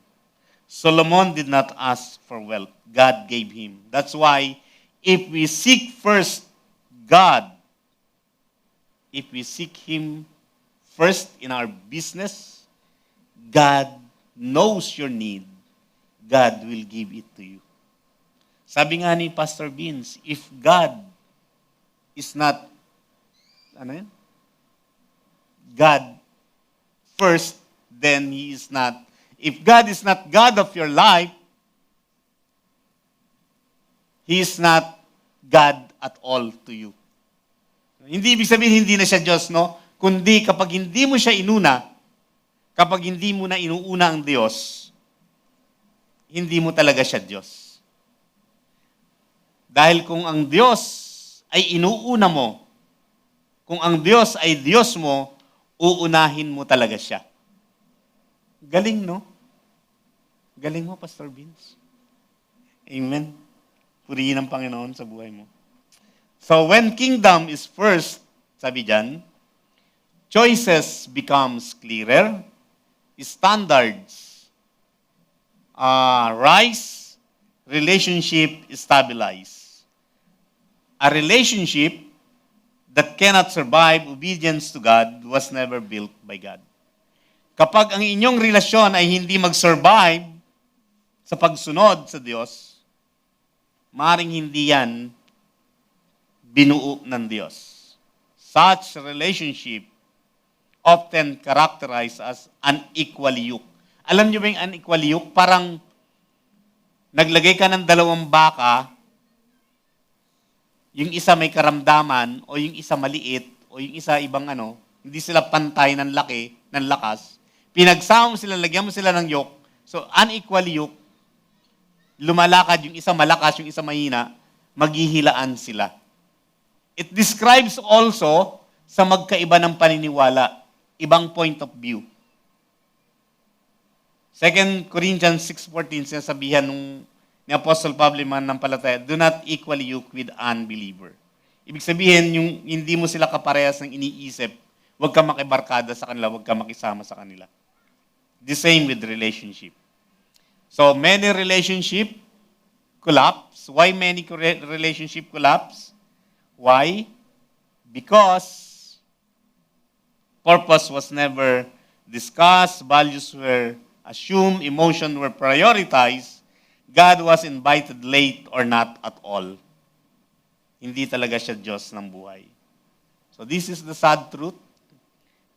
Solomon did not ask for wealth. God gave him. That's why if we seek first God, if we seek Him first in our business, God knows your need. God will give it to you. Sabi nga ni Pastor Vince, if God is not, God first, then He is not. If God is not God of your life, He is not God at all to you. Hindi ibig sabihin hindi na siya Diyos, no? Kundi kapag hindi mo siya inuna, kapag hindi mo na inuuna ang Diyos, hindi mo talaga siya Diyos. Dahil kung ang Diyos ay inuuna mo, kung ang Diyos ay Diyos mo, uunahin mo talaga siya. Galing, no? Galing mo, Pastor Vince. Amen. Purihin ang Panginoon sa buhay mo. So when kingdom is first, sabi dyan, choices becomes clearer, standards rise, relationship stabilize. A relationship that cannot survive obedience to God was never built by God. Kapag ang inyong relasyon ay hindi mag-survive sa pagsunod sa Diyos, maaaring hindi yan binuo ng Diyos. Such relationship often characterized as unequal yoke. Alam niyo ba yung unequal yoke? Parang naglagay ka ng dalawang baka, yung isa may karamdaman, o yung isa maliit, o yung isa ibang hindi sila pantay ng laki, ng lakas. Pinagsama mo sila, lagyan mo sila ng yoke. So, unequal yoke, lumalakad yung isa malakas, yung isa mahina, maghihilaan sila. It describes also sa magkaiba ng paniniwala, ibang point of view. 2 Corinthians 6:14, sinasabihan ni Apostle Pablo ng palataya, do not equally yoke with unbeliever. Ibig sabihin, yung hindi mo sila kaparehas ng iniisip, Huwag ka makibarkada sa kanila, huwag ka makisama sa kanila. The same with relationship. So, many relationship collapse. Why many relationship collapse? Why? Because purpose was never discussed, values were assumed, emotion were prioritized, God was invited late or not at all. Hindi talaga siya Diyos ng buhay. So this is the sad truth.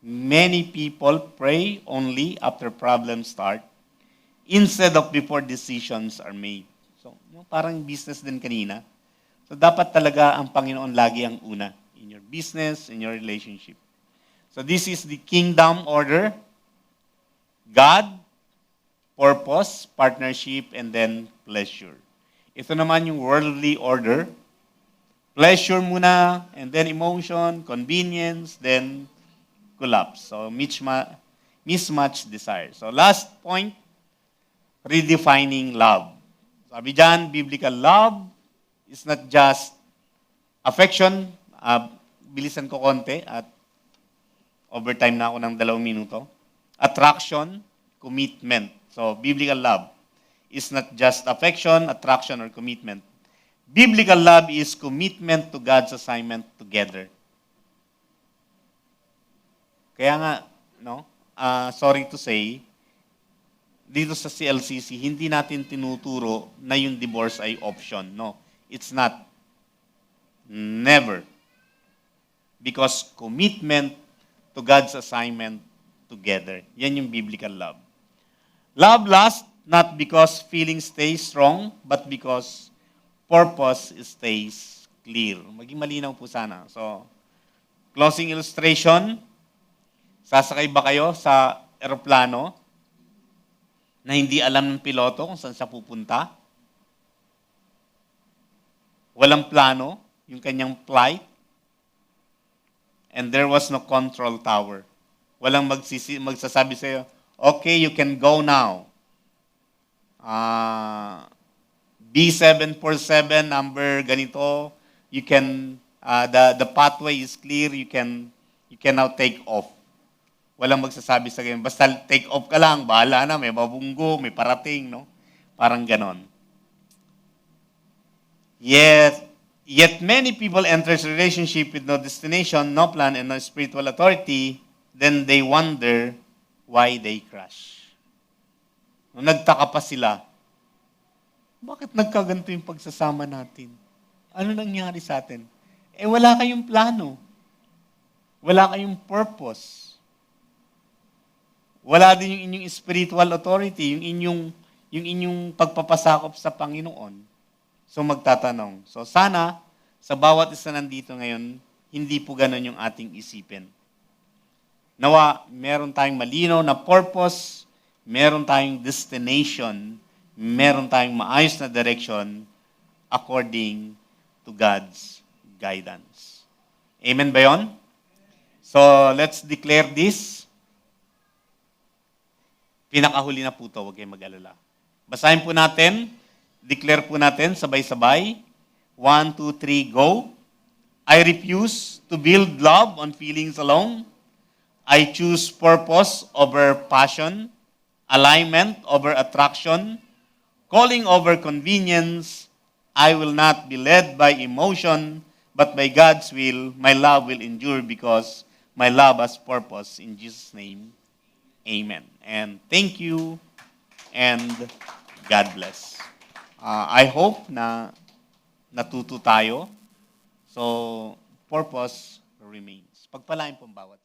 Many people pray only after problems start instead of before decisions are made. So parang business din kanina. So dapat talaga ang Panginoon lagi ang una in your business, in your relationship. So this is the kingdom order. God, purpose, partnership, and then pleasure. Ito naman yung worldly order. Pleasure muna, and then emotion, convenience, then collapse. So mismatch desire. So last point, redefining love. Sabi dyan, biblical love is not just affection. Bilisan ko konti at overtime na ako ng 2 minuto. Attraction, commitment. So biblical love is not just affection, attraction, or commitment. Biblical love is commitment to God's assignment together. Kaya nga, sorry to say, dito sa CLCC, hindi natin tinuturo na yung divorce ay option. No, it's not. Never. Because commitment to God's assignment together. Yan yung biblical love. Love lasts not because feelings stay strong, but because purpose stays clear. Maging malinaw po sana. So, closing illustration, sasakay ba kayo sa eroplano na hindi alam ng piloto kung saan siya pupunta? Walang plano yung kanyang flight, and there was no control tower. Walang magsasabi sa iyo, okay, you can go now. B747 number ganito, you can the pathway is clear, you can now take off. Walang magsasabi sa ganyan, basta take off ka lang, bahala na, may mabunggo, may parating, no? Parang ganon. Yet many people enter a relationship with no destination, no plan, and no spiritual authority, then they wonder why they crash. Nung nagtaka pa sila, bakit nagkaganto yung pagsasama natin? Ano nangyari sa atin? Wala kayong plano. Wala kayong purpose. Wala din yung inyong spiritual authority, yung inyong pagpapasakop sa Panginoon. So magtatanong. So sana, sa bawat isa nandito ngayon, hindi po ganun yung ating isipin. Nawa, meron tayong malinaw na purpose, meron tayong destination, meron tayong maayos na direction according to God's guidance. Amen ba yun? So, let's declare this. Pinakahuli na po ito, huwag kayong mag-alala. Basahin po natin, declare po natin, sabay-sabay. 1, 2, 3, go. I refuse to build love on feelings alone. I choose purpose over passion, alignment over attraction, calling over convenience. I will not be led by emotion, but by God's will. My love will endure because my love has purpose. In Jesus' name, amen. And thank you, and God bless. I hope na natuto tayo. So, purpose remains. Pagpalain pong bawat